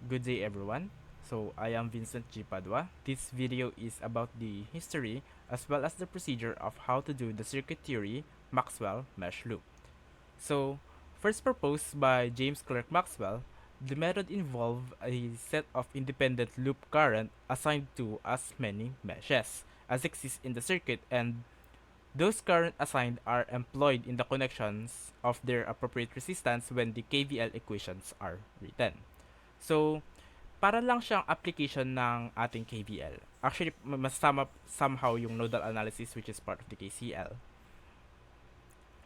Good day everyone. So I am Vincent G. Padua. This video is about the history as well as the procedure of how to do the circuit theory Maxwell mesh loop. So first proposed by James Clerk Maxwell, the method involved a set of independent loop current assigned to as many meshes as exist in the circuit, and those current assigned are employed in the connections of their appropriate resistance when the KVL equations are written. So para lang siyang application ng ating KVL. Actually, masama somehow yung nodal analysis which is part of the KCL.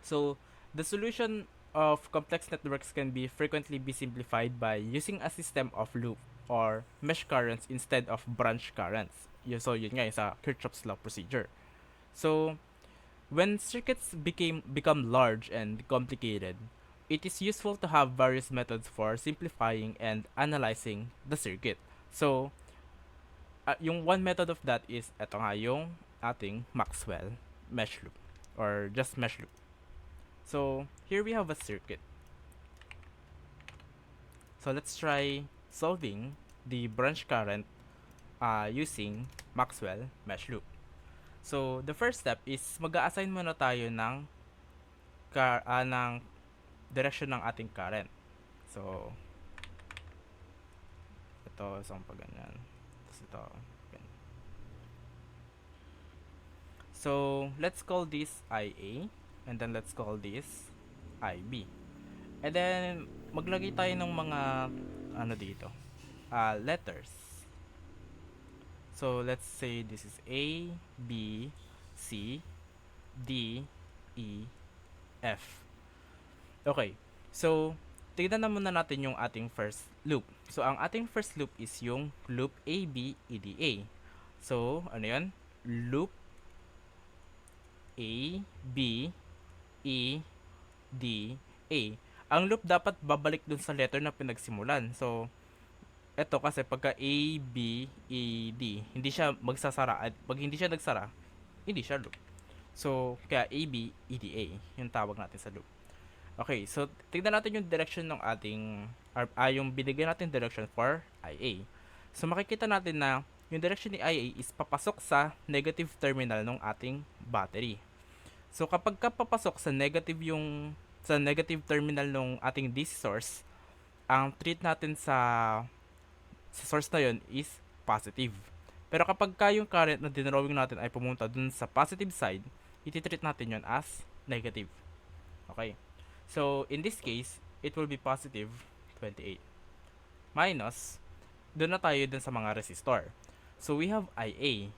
So, the solution of complex networks can be frequently be simplified by using a system of loop or mesh currents instead of branch currents. So, yun nga yung sa Kirchhoff's law procedure. So, when circuits become large and complicated, it is useful to have various methods for simplifying and analyzing the circuit. So, yung one method of that is eto nga yung ating Maxwell mesh loop or just mesh loop. So, here we have a circuit. So, let's try solving the branch current using Maxwell mesh loop. So, the first step is mag-a-assign muna tayo ng direction ng ating current. So, ito, isang pa ganyan. Tapos ito, ganyan. So, let's call this IA. And then, let's call this IB. And then, maglagay tayo ng mga, dito, letters. So, let's say this is A, B, C, D, E, F. Okay. So, tignan na muna natin yung ating first loop. So, ang ating first loop is yung loop AB, EDA. So, ano yun? Loop A, B, E, D, A. Ang loop dapat babalik dun sa letter na pinagsimulan. So, eto kasi pagka A, B, E, D, hindi siya magsasara. At pag hindi siya nagsara, hindi siya loop. So, kaya A, B, E, D, A. Yung tawag natin sa loop. Okay, so tignan natin yung direction ng ating, yung binigyan natin direction for IA. So, makikita natin na yung direction ni IA is papasok sa negative terminal ng ating battery. So, kapag papasok sa negative terminal ng ating DC source, ang treat natin sa source na yun is positive. Pero kapag yung current na dinrawing natin ay pumunta dun sa positive side, iti-treat natin yun as negative. Okay. So, in this case, it will be positive 28. Minus, doon na tayo dun sa mga resistor. So, we have IA.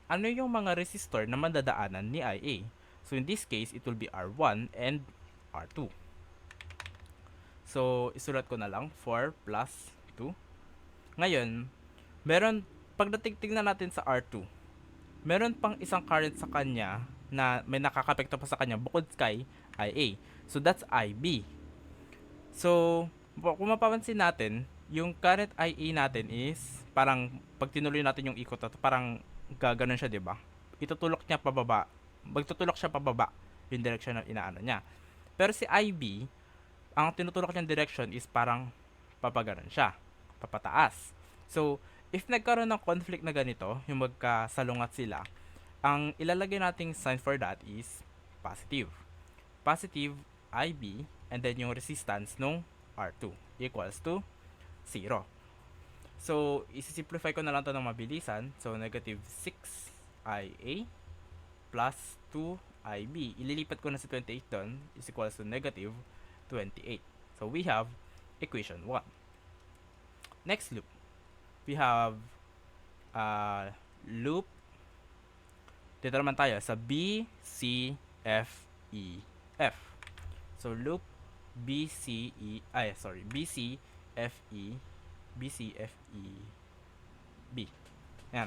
Ano yung mga resistor na mandadaanan ni IA? So, in this case, it will be R1 and R2. So, isulat ko na lang 4 plus 2. Ngayon, pagdating tingnan natin sa R2, meron pang isang current sa kanya na may nakakapekto pa sa kanya bukod kay IA. So, that's IB. So, kung mapapansin natin, yung current IA natin is parang pag tinuloy natin yung ikot, parang gaganon siya, 'di ba? Itutulok niya pababa. Magtutulok siya pababa yung direction na inaano niya. Pero si IB, ang tinutulok niyang direction is parang papaganon siya, papataas. So, if nagkaroon ng conflict na ganito, yung magkasalungat sila, ang ilalagay nating sign for that is positive. Positive IB and then yung resistance nung R2 equals to 0. So, isi-simplify ko na lang to ng mabilisan. So, negative 6IA plus 2IB. Ililipat ko na sa 28 doon is equals to negative 28. So, we have equation 1. Next loop. We have loop. Dito naman tayo sa B, C, F, E, F. So, loop B, C, F, E, B, C, F, E, B. Ayan.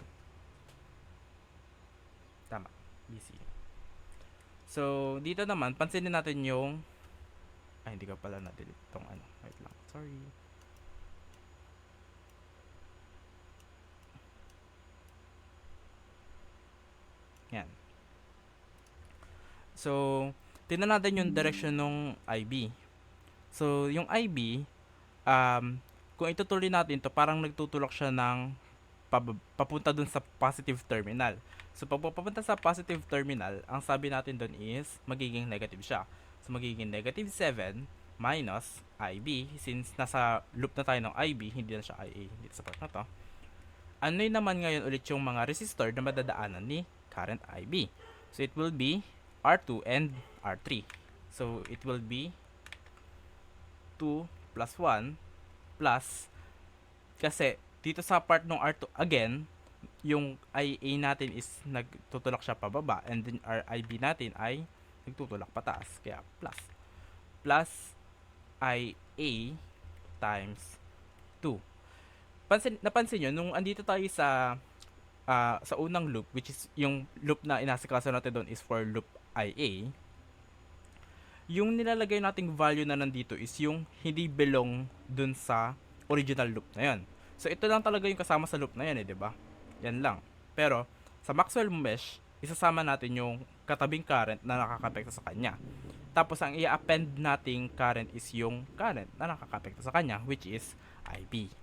Tama. B, C. So, dito naman, pansinin natin yung hindi ko pala na-delete itong Wait lang. Sorry. Yan. So, tingnan natin yung direction ng IB. So, yung IB, kung itutuloy natin to, parang nagtutulak siya ng papunta dun sa positive terminal. So, pag papunta sa positive terminal, ang sabi natin dun is, magiging negative siya. So, magiging negative 7 minus IB. Since nasa loop na tayo ng IB, hindi na siya IA dito sa part na to. Ano yun naman ngayon ulit yung mga resistor na madadaanan ni current IB? So, it will be R2 and R3. So, it will be 2 plus 1 plus, kasi dito sa part ng R2, again, yung IA natin is nagtutulak siya pababa, and then our IB natin ay nagtutulak pataas. Kaya plus IA times 2. Napansin nyo, nung andito tayo sa unang loop, which is yung loop na inasikaso natin doon is for loop IA, yung nilalagay nating value na nandito is yung hindi belong dun sa original loop na yan. So, ito lang talaga yung kasama sa loop na yan, di ba? Yan lang. Pero, sa Maxwell mesh, isasama natin yung katabing current na nakakapekto sa kanya. Tapos, ang i-append nating current is yung current na nakakapekto sa kanya, which is IB.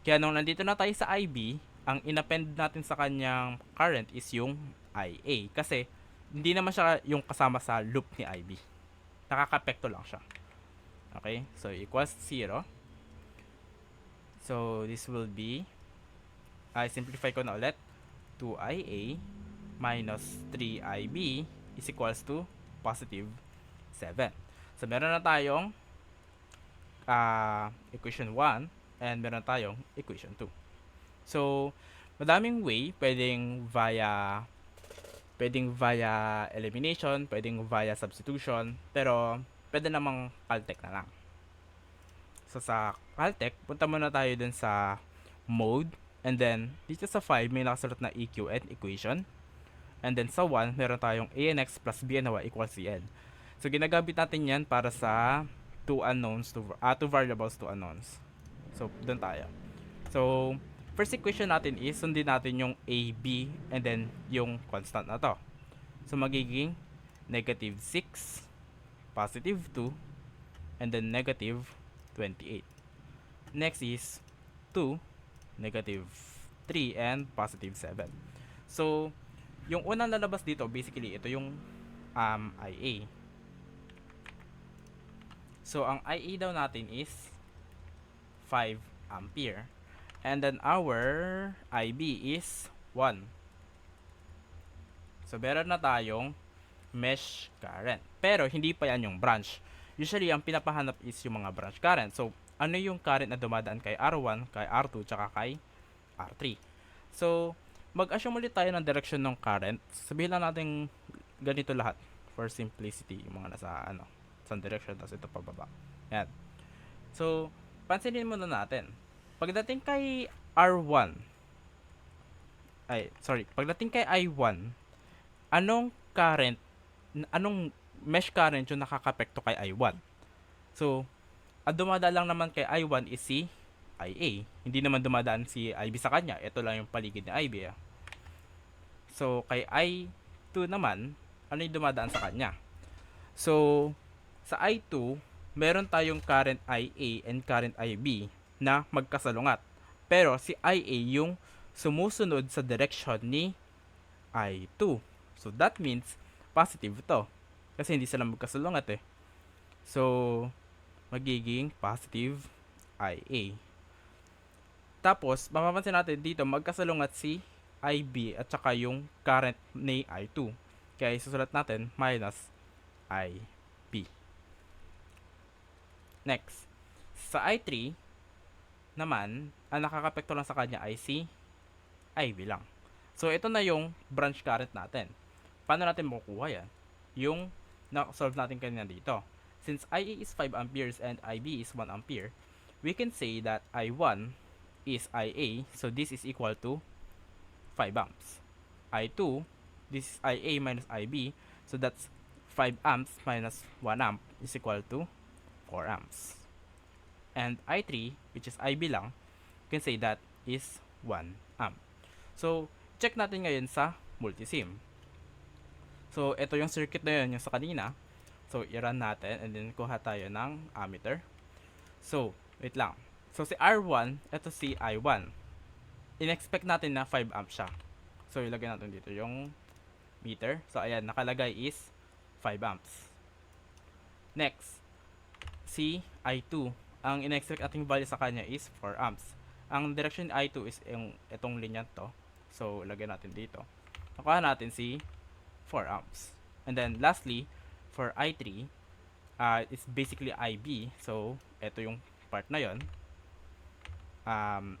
Kaya nung nandito na tayo sa IB, ang inappend natin sa kanyang current is yung IA. Kasi, hindi naman siya yung kasama sa loop ni IB. Nakakapekto lang siya. Okay? So, equals 0. So, this will be, simplify ko na ulit, 2IA minus 3IB is equals to positive 7. So, meron na tayong equation 1 and meron tayong equation 2. So, madaming way, pwedeng via elimination, pwedeng via substitution, pero pwede namang Caltech na lang. So, sa Caltech, punta muna tayo dun sa mode, and then dito sa 5 may nakasulat na EQ and equation, and then sa 1 meron tayong ANX plus BNY equals CN. So, ginagamit natin yan para sa two variables, two unknowns. So, dun tayo. So, first equation natin is sundin natin yung A, B, and then yung constant na to. So, magiging negative 6, positive 2, and then negative 28. Next is 2, negative 3, and positive 7. So, yung unang lalabas dito, basically, ito yung IA. So, ang IA daw natin is 5 ampere. And then our IB is 1. So, meron na tayong mesh current. Pero, hindi pa yan yung branch. Usually, ang pinapahanap is yung mga branch current. So, ano yung current na dumadaan kay R1, kay R2, tsaka kay R3. So, mag-assume ulit tayo ng direction ng current. Sabihin lang natin ganito lahat for simplicity. Yung mga nasa, sa direction, tapos ito pababa. Yan. So, pansinin muna natin. Pagdating kay R1, pagdating kay I1, anong mesh current yung nakakapekto kay I1? So, ang dumadaan lang naman kay I1 is si IA. Hindi naman dumadaan si IB sa kanya. Ito lang yung paligid ni IB. So, kay I2 naman, ano yung dumadaan sa kanya? So, sa I2, meron tayong current IA and current IB na magkasalungat. Pero si IA yung sumusunod sa direction ni I2. So, that means positive to. Kasi hindi sila magkasalungat eh. So, magiging positive IA. Tapos, mapapansin natin dito, magkasalungat si IB at saka yung current ni I2. Kaya isusulat natin minus IB. Next, sa I3 naman, ang nakakapekto lang sa kanya ay si IB lang. So, ito na yung branch current natin. Paano natin makukuha yan? Yung na-solve natin kanina dito. Since IA is 5 amperes and IB is 1 ampere, we can say that I1 is IA, so this is equal to 5 amps. I2, this is IA minus IB, so that's 5 amps minus 1 amp is equal to 4 amps. And I3, which is IB lang, you can say that is 1 amp. So, check natin ngayon sa multisim. So, ito yung circuit na yun, yung sa kanina. So, i-run natin and then kuha tayo ng ammeter. So, wait lang. So si R1, ito si I1. In-expect natin na 5 amps siya. So ilagay natin dito yung meter. So ayan, nakalagay is 5 amps. Next, si I2. Ang in-expect nating value sa kanya is 4 amps. Ang direction ni I2 is itong linya to. So ilagay natin dito. Nakuha natin si 4 amps. And then lastly, for I3, it's basically IB. So ito yung part na yon.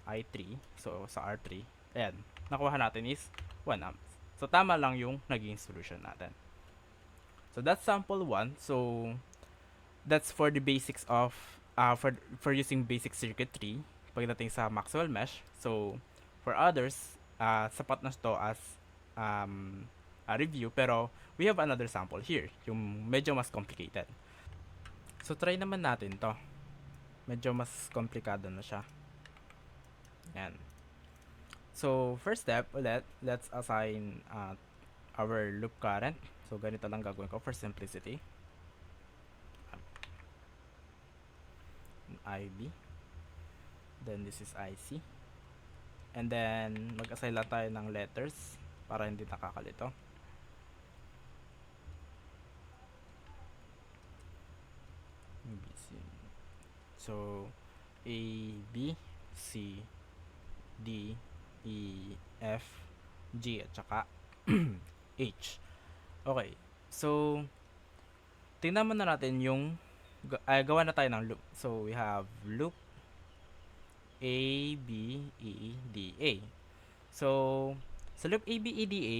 I3. So sa R3, ayan, nakuha natin is 1 amps. So tama lang yung naging solution natin. So that's sample 1. So that's for the basics of for using basic circuitry pagdating sa Maxwell mesh. So for others, sapat na to as a review, pero we have another sample here, yung medyo mas complicated. So try naman natin to. Medyo mas komplikado na siya. Yan. So first step ulit, let's assign our loop current. So ganito lang gagawin ko for simplicity. IB, then this is IC, and then mag-assign lang tayo ng letters para hindi nakakalito. So A, B, C, D, E, F, G, at saka H. Okay, so tingnan muna natin yung gawa na tayo ng loop. So we have loop A, B, E, D, A. So sa loop A, B, E, D, A,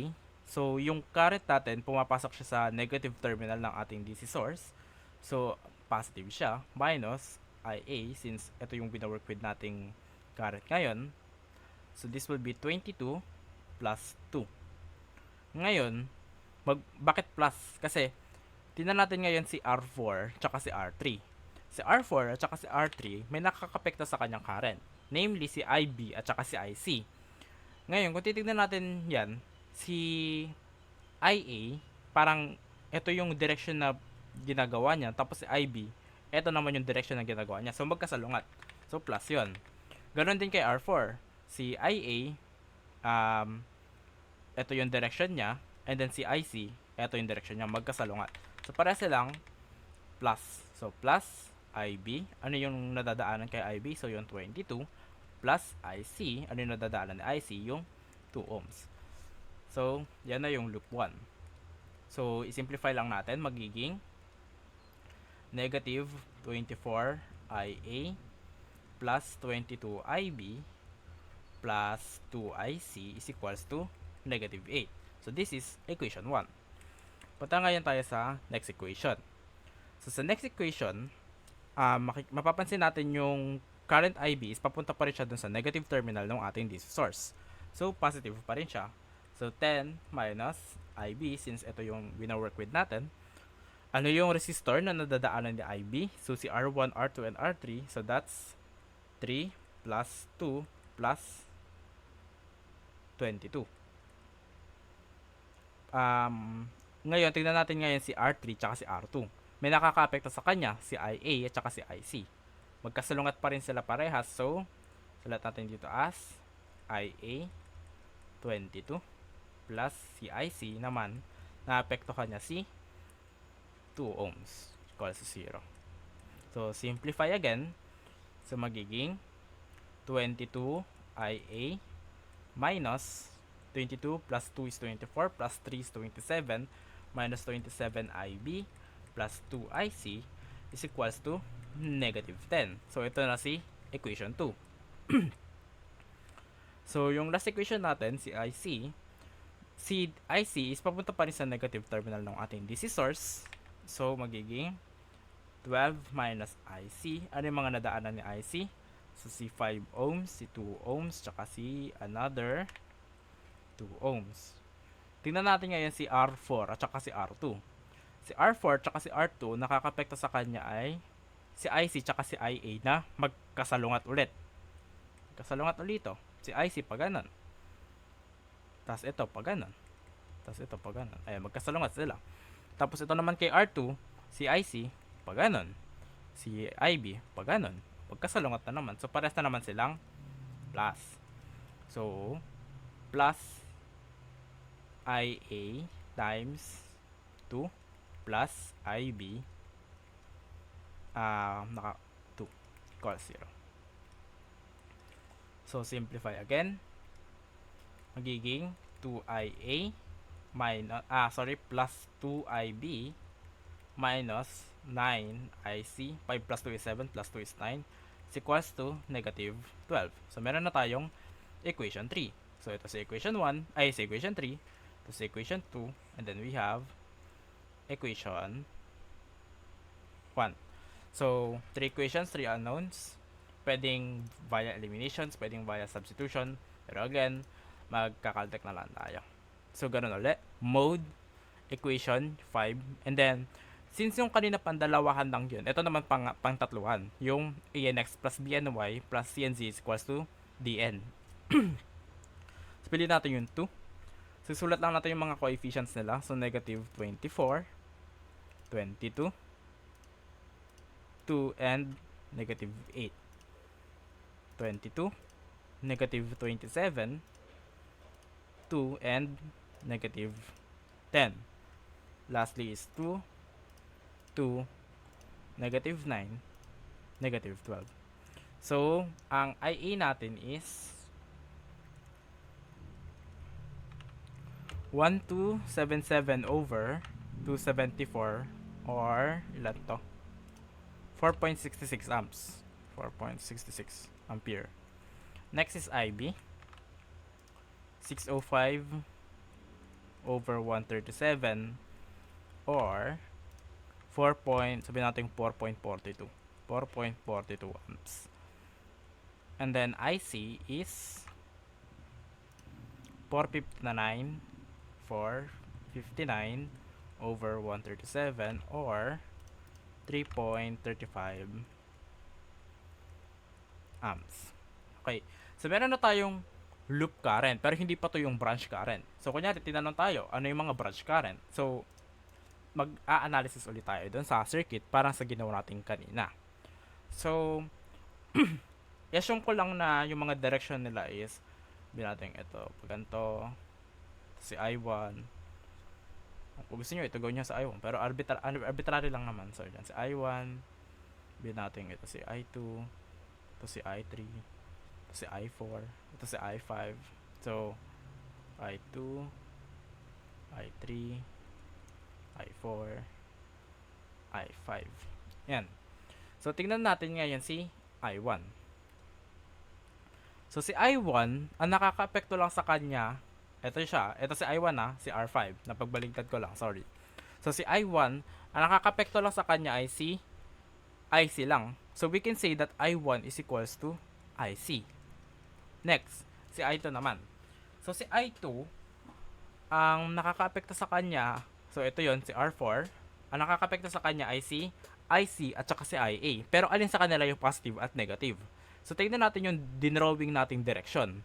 so yung current natin pumapasok siya sa negative terminal ng ating DC source. So positive siya, minus IA, since ito yung binawork with nating current ngayon. So this will be 22 plus 2. Ngayon, bakit plus? Kasi tingnan natin ngayon si R4 tsaka si R3. Si R4 at tsaka si R3 may nakakapekto sa kanyang current, namely si IB at tsaka si IC. Ngayon, kung titignan natin yan, si IA, parang ito yung direction na ginagawa niya, tapos si IB, ito naman yung direction na ginagawa niya. So magkasalungat. So plus yon. Ganon din kay R4. Si IA, ito yung direction niya, and then si IC, ito yung direction niya, magkasalungat. So para silang plus. So plus IB, ano yung nadadaanan kay IB? So yung 22 plus IC, ano yung nadadaanan ni IC? Yung 2 ohms. So yan na yung loop 1. So i-simplify lang natin, magiging negative 24 IA plus 22 IB plus 2 IC is equals to negative 8. So this is equation 1. Punta ngayon tayo sa next equation. So sa next equation, mapapansin natin yung current IB is papunta pa rin siya dun sa negative terminal ng ating DC source. So positive pa rin siya. So 10 minus IB, since ito yung wina-work with natin. Ano yung resistor na nadadaanan ni IB? So si R1, R2, and R3. So that's 3 plus 2 plus 22. Ngayon, tingnan natin ngayon si R3 tsaka si R2. May nakaka-apekto sa kanya, si IA at tsaka si IC. Magkasalungat pa rin sila parehas. So, sulat natin dito as IA 22 plus si IC naman, na-apektuhan niya si 2 ohms equals to 0. So, simplify again. So, magiging 22 IA minus 22 plus 2 is 24 plus 3 is 27 minus 27 IB plus 2 IC is equals to negative 10. So, ito na si equation 2. So, yung last equation natin, si IC is papunta pa rin sa negative terminal ng ating DC source. So, magiging 12 minus IC. Ano yung mga nadaanan ni IC? So, si 5 ohms, si 2 ohms, tsaka si another 2 ohms. Tingnan natin ngayon si R4 at saka si R2. Si R4 at saka si R2, nakakapekto sa kanya ay si IC tsaka si IA na magkasalungat ulit. Kasalungat ulit ito. Si IC pa ganun. Tapos ito pa ganun. Tapos ito pa ganun. Ayan, magkasalungat sila. Tapos ito naman kay R2, si IC pa ganun. Si IB pa ganun. magkasalungat na naman. So, pares na naman silang plus. So, plus IA times 2 plus IB naka 2 equals 0. So, simplify again. Magiging 2IA minus, plus 2IB minus 9IC. 5 plus 2 is 7 plus 2 is 9 is equals to negative 12. So, meron na tayong equation 3. So, ito si equation 1, ay si equation 3, ito si equation 2, and then we have equation 1. So, 3 equations, 3 unknowns. Pwedeng via eliminations, pwedeng via substitution. Pero again, magkakaltek na lang tayo. So, ganun ulit. Mode, equation 5, and then, since yung kanina pandalawahan lang yun, ito naman pang tatluhan. Yung ANX plus BNY plus CNZ is equals to DN. So, pili natin yung 2. Susulat lang natin yung mga coefficients nila. So, negative 24, 22, 2, and negative 8. 22, negative 27, 2, and negative 10. Lastly is 2, 2, negative 9, negative 12. So, ang IA natin is 1277 over 274 or ilan to? 4.66 amps. 4.66 ampere. Next is IB. 605 over 137 or 4.42 amps. And then IC is 459 over 137 or 3.35 amps. Okay. So, meron na tayong loop current pero hindi pa to yung branch current. So, kunyari, tinanong tayo, ano yung mga branch current? So, mag-a-analysis ulit tayo dun sa circuit parang sa ginawa natin kanina. So, i-assume ko lang na yung mga direction nila is natin ito, pag ganito, si I1. Kung gusto nyo, ito gawin nyo sa I1. Pero arbitrary lang naman. So, yan, si I1. Bilhin natin ito si I2. Ito si I3. Ito si I4. Ito si I5. So, I2, I3, I4, I5. Yan. So, tingnan natin ngayon si I1. So, si I1, ang nakaka-apekto lang sa kanya, ito siya. Ito si I1 si R5. Napagbaligtad ko lang, sorry. So, si I1, ang nakaka-apekto lang sa kanya ay si IC lang. So, we can say that I1 is equals to IC. Next, si I2 naman. So, si I2, ang nakaka-apekto sa kanya, so ito yon si R4, ang nakaka-apekto sa kanya ay si IC at saka si IA. Pero alin sa kanila yung positive at negative? So, tignan natin yung dinrawing nating direction.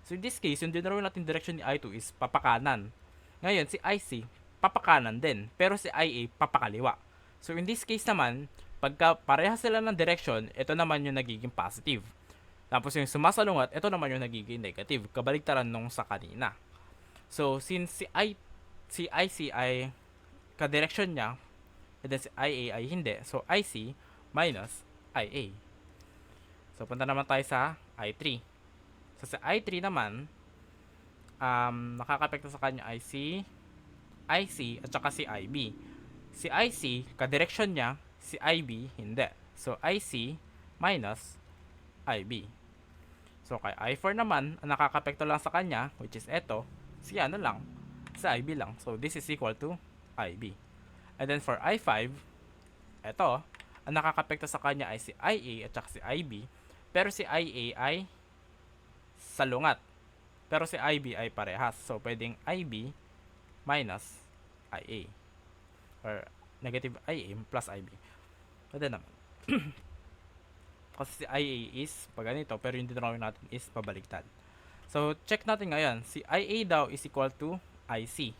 So, in this case, yung dinrawing nating direction ni I2 is papakanan. Ngayon, si IC, papakanan din. Pero si IA, papakaliwa. So, in this case naman, pagka parehas sila ng direction, ito naman yung nagiging positive. Tapos yung sumasalungat, ito naman yung nagiging negative. Kabaligtaran nung sa kanina. So, since si IC ay ka-direction niya, and then si IA ay hindi. So, IC minus IA. So, punta naman tayo sa I3. So, sa I3 naman, nakaka-apekto sa kanya ay si IC at saka si IB. Si IC, ka-direction niya, si IB, hindi. So, IC minus IB. So, kay I4 naman, ang nakaka-apekto lang sa kanya, which is eto, si ano lang, sa IB lang. So, this is equal to IB. And then, for I5, eto, ang nakaka-apekto sa kanya ay si IA at saka si IB. Pero si IA ay salungat. Pero si IB ay parehas. So, pwedeng IB minus IA. Or negative IA plus IB. Pwede naman. Kasi si IA is pag ganito, pero yung dinrawing natin is pabaliktad. So, check natin ngayon. Si IA daw is equal to IC.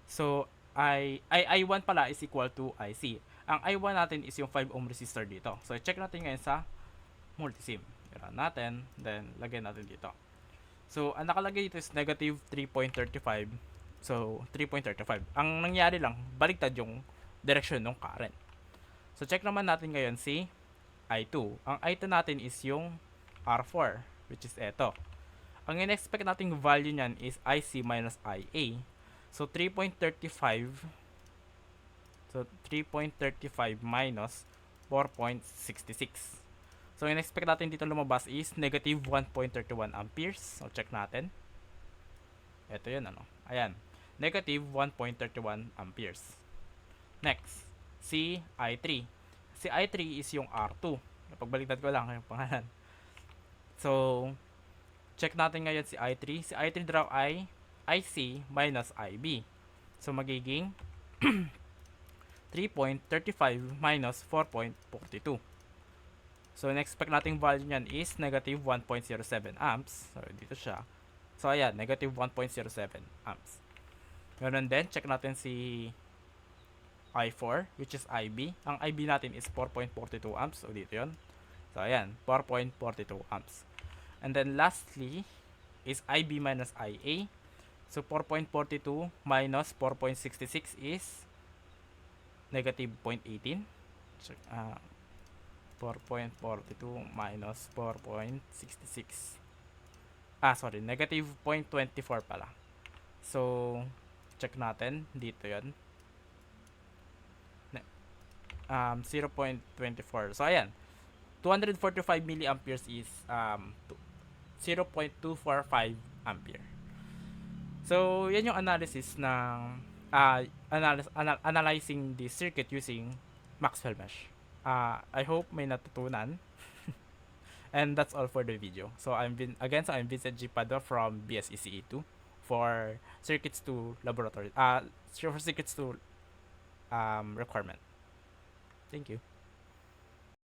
So, I1 pala is equal to IC. Ang I1 natin is yung 5 ohm resistor dito. So, check natin ngayon sa multisim. I-run natin, then lagyan natin dito. So, ang nakalagay dito is negative 3.35. So, 3.35. Ang nangyari lang, baliktad yung direction ng current. So, check naman natin ngayon si I2. Ang I2 natin is yung R4, which is eto. Ang in-expect nating value niyan is IC minus IA. So, 3.35. So, 3.35 minus 4.66. So, in-expect natin dito lumabas is negative 1.31 amperes. So, check natin. Ito yun, ano. Ayan. Negative 1.31 amperes. Next, si I3. Si I3 is yung R2. Pagbaliktad ko lang yung pangalan. So, check natin ngayon si I3. Si I3 draw ay IC minus IB. So, magiging 3.35 minus 4.42. So, in-expect nating value niyan is negative 1.07 amps. So, dito siya. So, ayan, negative 1.07 amps. Ganun din, check natin si I4, which is IB. Ang IB natin is 4.42 amps. So, dito yun. So, ayan, 4.42 amps. And then, lastly, is IB minus IA. So, 4.42 minus 4.66 is negative 0.18. So, 4.42 minus 4.66. Sorry, negative 0.24 pala. So, check natin. Dito yun. 0.24. So, ayan. 245 milliamperes is 0.245 ampere. So, yan yung analysis ng analyzing the circuit using Maxwell mesh. I hope may natutunan. And that's all for the video. So I'm Vincent G. Padua from BSECE2 for circuits to laboratory for circuits to requirement. Thank you.